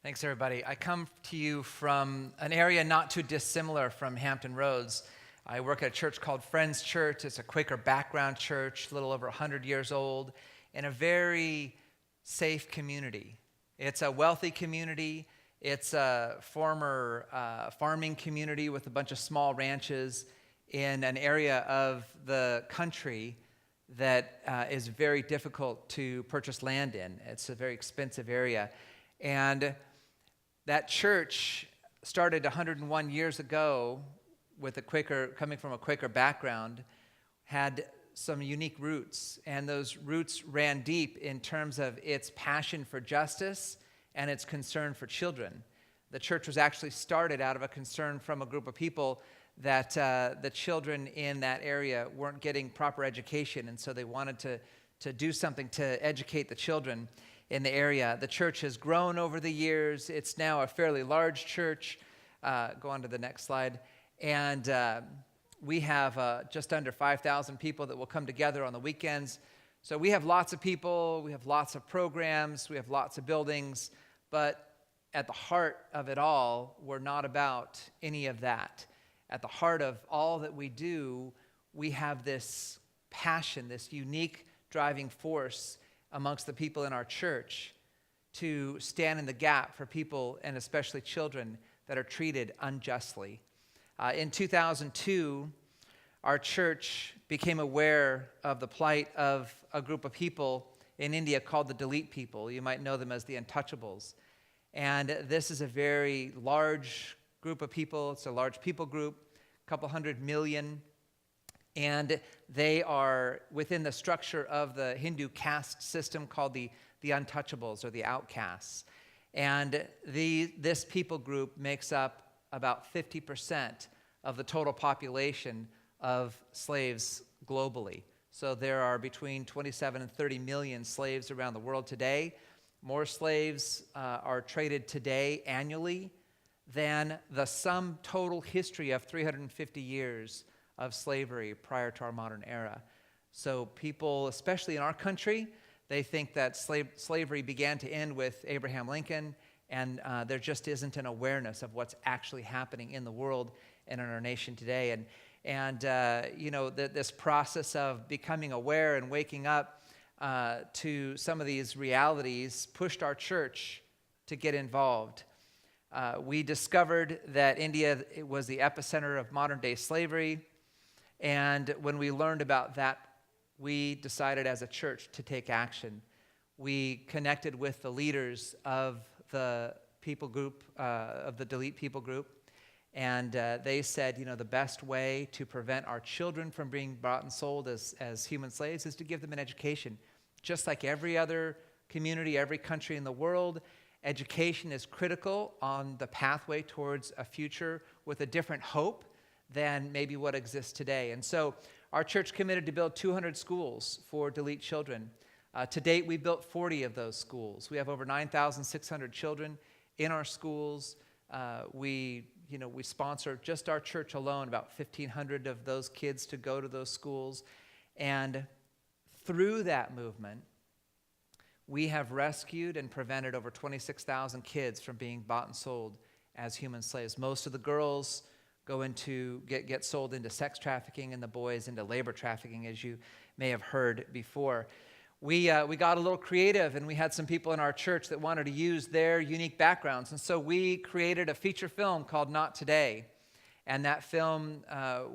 Thanks, everybody. I come to you from an area not too dissimilar from Hampton Roads. I work at a church called Friends Church. It's a Quaker background church, a little over 100 years old, in a very safe community. It's a wealthy community. It's a former farming community with a bunch of small ranches in an area of the country that is very difficult to purchase land in. It's a very expensive area. And that church started 101 years ago with a Quaker, coming from a Quaker background, had some unique roots. And those roots ran deep in terms of its passion for justice and its concern for children. The church was actually started out of a concern from a group of people that the children in that area weren't getting proper education, and so they wanted to do something to educate the children in the area. The church has grown over the years. It's now a fairly large church. Go on to the next slide. And we have just under 5,000 people that will come together on the weekends. So we have lots of people. We have lots of programs. We have lots of buildings. But at the heart of it all, we're not about any of that. At the heart of all that we do, we have this passion, this unique driving force amongst the people in our church to stand in the gap for people, and especially children, that are treated unjustly. In 2002, our church became aware of the plight of a group of people in India called the Dalit people. You might know them as the Untouchables. And this is a very large group of people. It's a large people group, a couple 100 million. And they are within the structure of the Hindu caste system called the Untouchables or the outcasts. And this people group makes up about 50% of the total population of slaves globally. So there are between 27 and 30 million slaves around the world today. More slaves are traded today annually than the sum total history of 350 years of slavery prior to our modern era. So people, especially in our country, they think that slavery began to end with Abraham Lincoln, and there just isn't an awareness of what's actually happening in the world and in our nation today. And this process of becoming aware and waking up to some of these realities pushed our church to get involved. We discovered that India was the epicenter of modern-day slavery. And when we learned about that, we decided as a church to take action. We connected with the leaders of the people group, of the Dalit people group, and they said, the best way to prevent our children from being bought and sold as human slaves is to give them an education. Just like every other community, every country in the world, education is critical on the pathway towards a future with a different hope than maybe what exists today. And so our church committed to build 200 schools for Dalit children. To date, we built 40 of those schools. We have over 9,600 children in our schools. We sponsor just our church alone about 1,500 of those kids to go to those schools. And through that movement, we have rescued and prevented over 26,000 kids from being bought and sold as human slaves. Most of the girls go into get sold into sex trafficking, and the boys into labor trafficking, as you may have heard before. We got a little creative, and we had some people in our church that wanted to use their unique backgrounds, and so we created a feature film called Not Today, and that film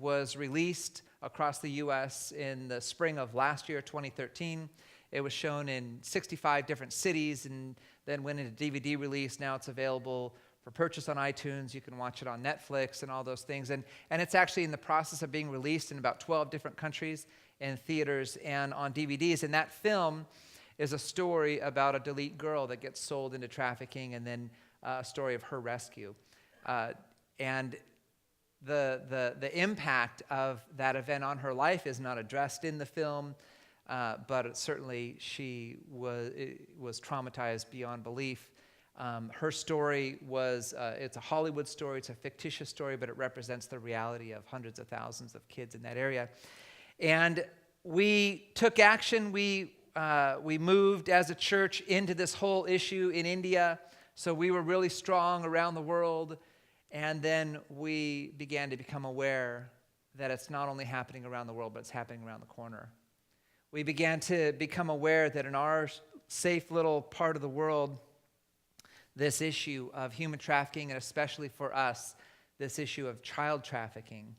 was released across the U.S. in the spring of last year, 2013. It was shown in 65 different cities and then went into DVD release. Now it's available for purchase on iTunes. You can watch it on Netflix and all those things. And it's actually in the process of being released in about 12 different countries in theaters and on DVDs. And that film is a story about a Dalit girl that gets sold into trafficking, and then a story of her rescue. And the impact of that event on her life is not addressed in the film, but certainly she was traumatized beyond belief. Her story was, it's a Hollywood story, it's a fictitious story, but it represents the reality of hundreds of thousands of kids in that area. And we took action. We moved as a church into this whole issue in India So we were really strong around the world. And then we began to become aware that it's not only happening around the world, but it's happening around the corner. We began to become aware that in our safe little part of the world, this issue of human trafficking, and especially for us, this issue of child trafficking,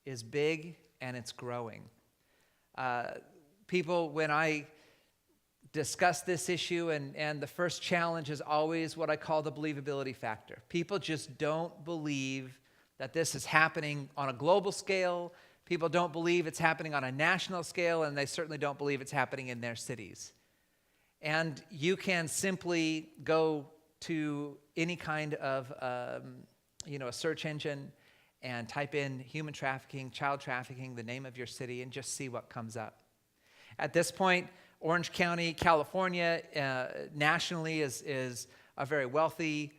is big and it's growing. People, when I discuss this issue, and the first challenge is always what I call the believability factor. People just don't believe that this is happening on a global scale. People don't believe it's happening on a national scale, and they certainly don't believe it's happening in their cities. And you can simply go to any kind of a search engine and type in human trafficking, child trafficking, the name of your city, and just see what comes up. At this point, Orange County, California, nationally is a very wealthy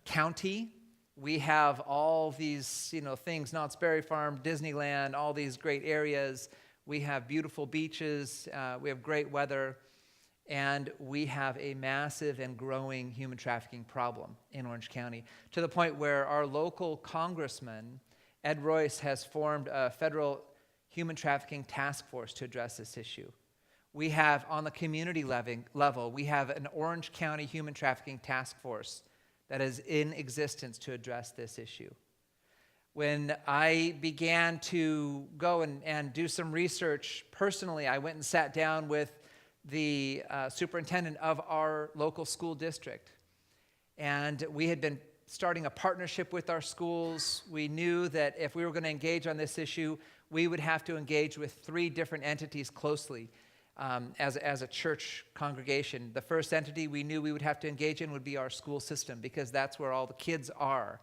county. We have all these, things, Knott's Berry Farm, Disneyland, all these great areas. We have beautiful beaches. We have great weather. And we have a massive and growing human trafficking problem in Orange County, to the point where our local congressman, Ed Royce, has formed a federal human trafficking task force to address this issue. We have, on the community level, we have an Orange County human trafficking task force that is in existence to address this issue. When I began to go and do some research personally, I went and sat down with the superintendent of our local school district. And we had been starting a partnership with our schools. We knew that if we were going to engage on this issue, we would have to engage with 3 different entities closely as a church congregation. The first entity we knew we would have to engage in would be our school system, because that's where all the kids are.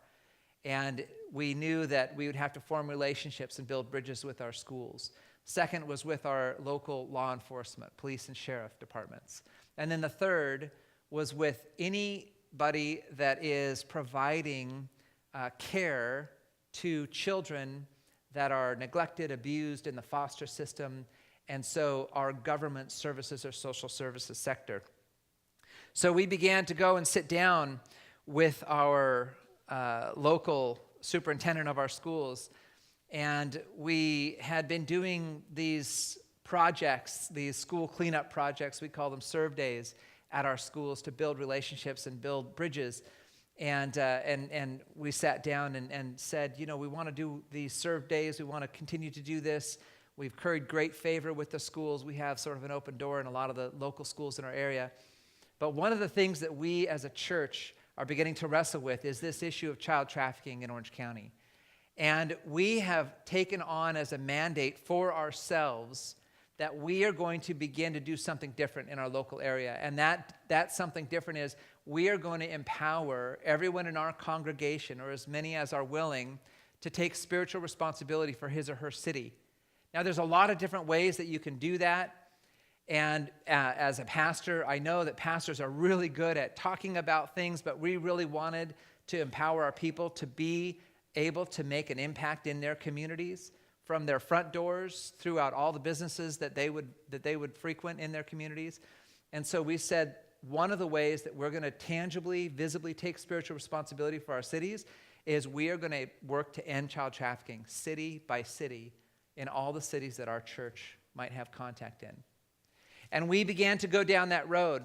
And we knew that we would have to form relationships and build bridges with our schools. Second was with our local law enforcement, police and sheriff departments. And then the third was with anybody that is providing care to children that are neglected, abused in the foster system, and so our government services or social services sector. So we began to go and sit down with our local superintendent of our schools, and we had been doing these projects, these school cleanup projects, we call them serve days, at our schools to build relationships and build bridges. And we sat down and said, we want to do these serve days. We want to continue to do this. We've curried great favor with the schools. We have sort of an open door in a lot of the local schools in our area. But one of the things that we as a church are beginning to wrestle with is this issue of child trafficking in Orange County. And we have taken on as a mandate for ourselves that we are going to begin to do something different in our local area. And that something different is we are going to empower everyone in our congregation, or as many as are willing, to take spiritual responsibility for his or her city. Now, there's a lot of different ways that you can do that. And as a pastor, I know that pastors are really good at talking about things, but we really wanted to empower our people to be able to make an impact in their communities, from their front doors throughout all the businesses that they would frequent in their communities. And so we said one of the ways that we're going to tangibly, visibly take spiritual responsibility for our cities is we are going to work to end child trafficking city by city in all the cities that our church might have contact in. And we began to go down that road,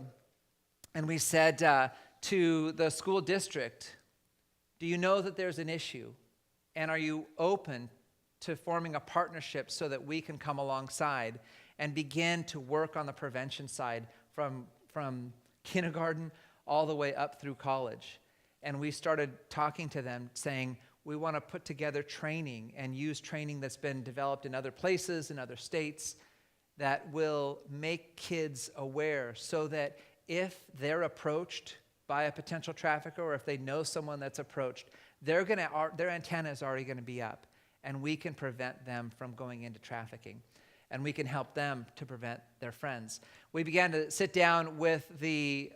and we said to the school district, do you know that there's an issue? And are you open to forming a partnership so that we can come alongside and begin to work on the prevention side from kindergarten all the way up through college? And we started talking to them saying, we want to put together training and use training that's been developed in other places, in other states, that will make kids aware so that if they're approached by a potential trafficker, or if they know someone that's approached, their antenna is already going to be up, and we can prevent them from going into trafficking, and we can help them to prevent their friends. We began to sit down with the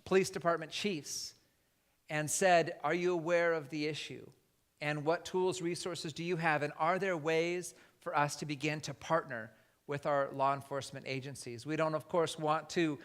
police department chiefs and said, are you aware of the issue? And what tools, resources do you have? And are there ways for us to begin to partner with our law enforcement agencies? We don't, of course, want to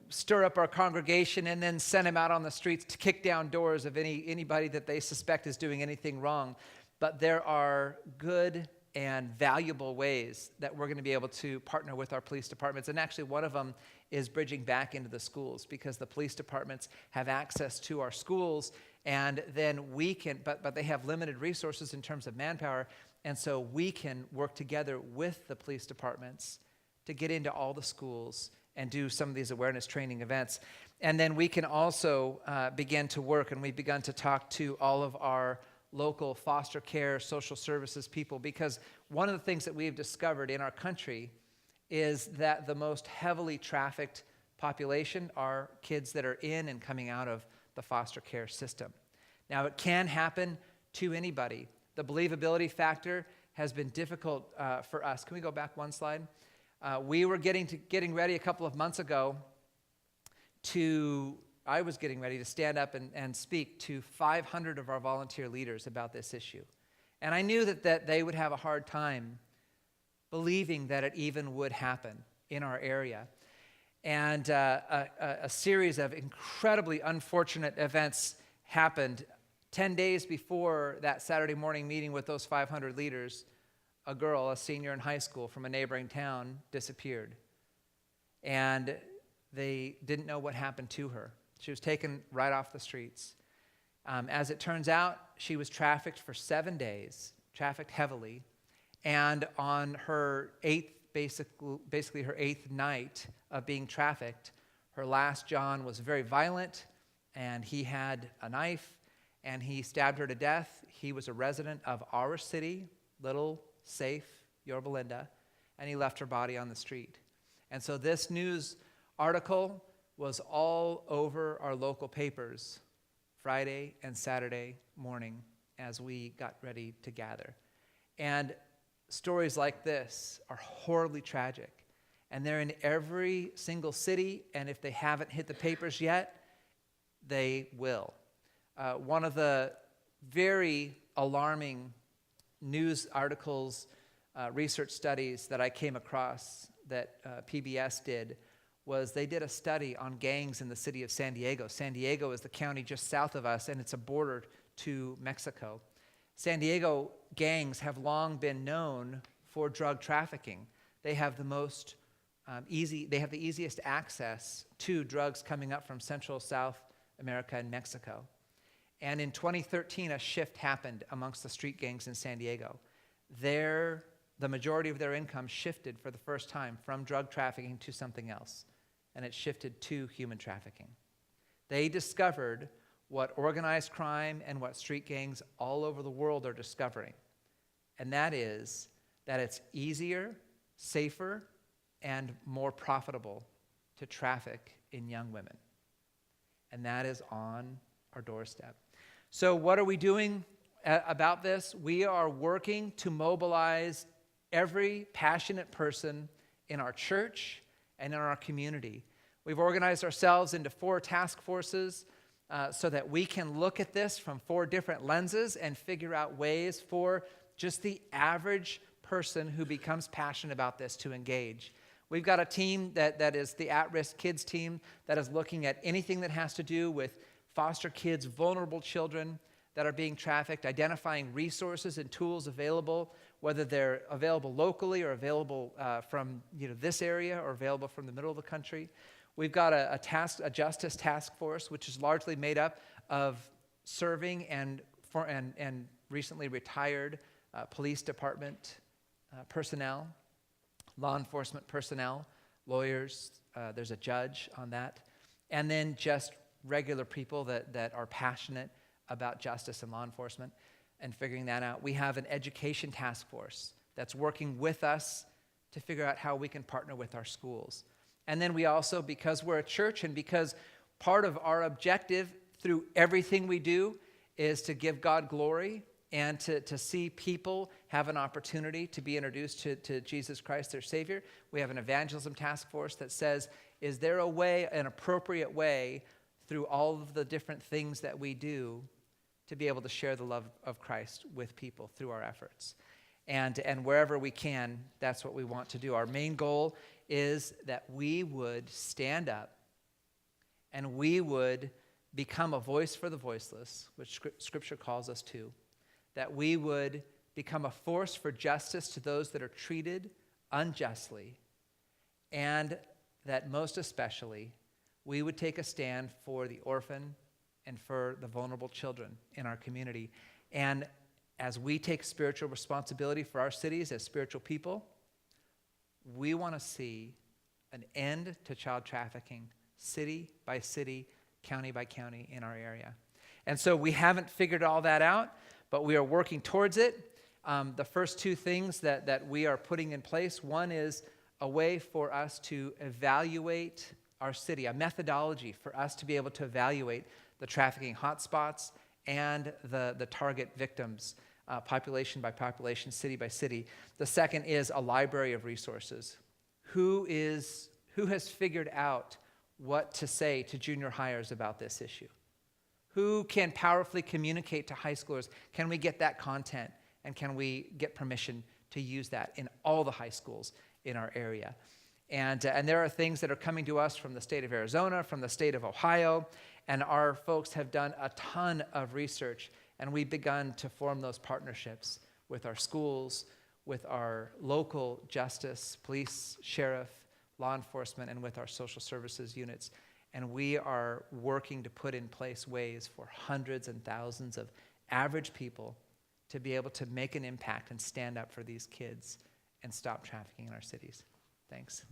stir up our congregation and then send them out on the streets to kick down doors of anybody that they suspect is doing anything wrong. But there are good and valuable ways that we're going to be able to partner with our police departments. And actually, one of them is bridging back into the schools, because the police departments have access to our schools, and then we can, but they have limited resources in terms of manpower, and so we can work together with the police departments to get into all the schools and do some of these awareness training events. And then we can also begin to work, and we've begun to talk to all of our local foster care, social services people, because one of the things that we've discovered in our country is that the most heavily trafficked population are kids that are in and coming out of the foster care system. Now, it can happen to anybody. The believability factor has been difficult for us. Can we go back one slide? We were getting ready a couple of months ago I was getting ready to stand up and speak to 500 of our volunteer leaders about this issue. And I knew that they would have a hard time believing that it even would happen in our area. And a series of incredibly unfortunate events happened. 10 days before that Saturday morning meeting with those 500 leaders, a girl, a senior in high school from a neighboring town, disappeared. And they didn't know what happened to her. She was taken right off the streets. As it turns out, she was trafficked for 7 days, trafficked heavily, and on her basically her eighth night of being trafficked, her last John was very violent, and he had a knife, and he stabbed her to death. He was a resident of our city, little, safe, Yorba Linda, and he left her body on the street. And so this news article was all over our local papers Friday and Saturday morning as we got ready to gather. And stories like this are horribly tragic. And they're in every single city, and if they haven't hit the papers yet, they will. One of the very alarming news articles, research studies that I came across that PBS did was they did a study on gangs in the city of San Diego. San Diego is the county just south of us, and it's a border to Mexico. San Diego gangs have long been known for drug trafficking. They have the easiest access to drugs coming up from Central, South America, and Mexico. And in 2013, a shift happened amongst the street gangs in San Diego. The majority of their income shifted for the first time from drug trafficking to something else, and it shifted to human trafficking. They discovered what organized crime and what street gangs all over the world are discovering, and that is that it's easier, safer, and more profitable to traffic in young women. And that is on our doorstep. So what are we doing about this? We are working to mobilize every passionate person in our church and in our community. We've organized ourselves into 4 task forces so that we can look at this from 4 different lenses and figure out ways for just the average person who becomes passionate about this to engage. We've got a team that is the at-risk kids team that is looking at anything that has to do with foster kids, vulnerable children that are being trafficked, identifying resources and tools available, whether they're available locally or available from this area or available from the middle of the country. We've got a justice task force, which is largely made up of serving and recently retired police department personnel, law enforcement personnel, lawyers. There's a judge on that, and then just regular people that are passionate about justice and law enforcement and figuring that out. We have an education task force that's working with us to figure out how we can partner with our schools. And then we also, because we're a church and because part of our objective through everything we do is to give God glory and to see people have an opportunity to be introduced to Jesus Christ, their Savior, we have an evangelism task force that says, is there a way, an appropriate way, through all of the different things that we do to be able to share the love of Christ with people through our efforts. And wherever we can, that's what we want to do. Our main goal is that we would stand up and we would become a voice for the voiceless, which Scripture calls us to, that we would become a force for justice to those that are treated unjustly, and that most especially, we would take a stand for the orphan and for the vulnerable children in our community. And as we take spiritual responsibility for our cities as spiritual people, we want to see an end to child trafficking, city by city, county by county in our area. And so we haven't figured all that out, but we are working towards it. The first two things that we are putting in place, one is a way for us to evaluate our city, a methodology for us to be able to evaluate the trafficking hotspots and the target victims, population by population, city by city. The second is a library of resources. Who has figured out what to say to junior hires about this issue? Who can powerfully communicate to high schoolers? Can we get that content? And can we get permission to use that in all the high schools in our area? And there are things that are coming to us from the state of Arizona, from the state of Ohio, and our folks have done a ton of research, and we've begun to form those partnerships with our schools, with our local justice, police, sheriff, law enforcement, and with our social services units. And we are working to put in place ways for hundreds and thousands of average people to be able to make an impact and stand up for these kids and stop trafficking in our cities. Thanks.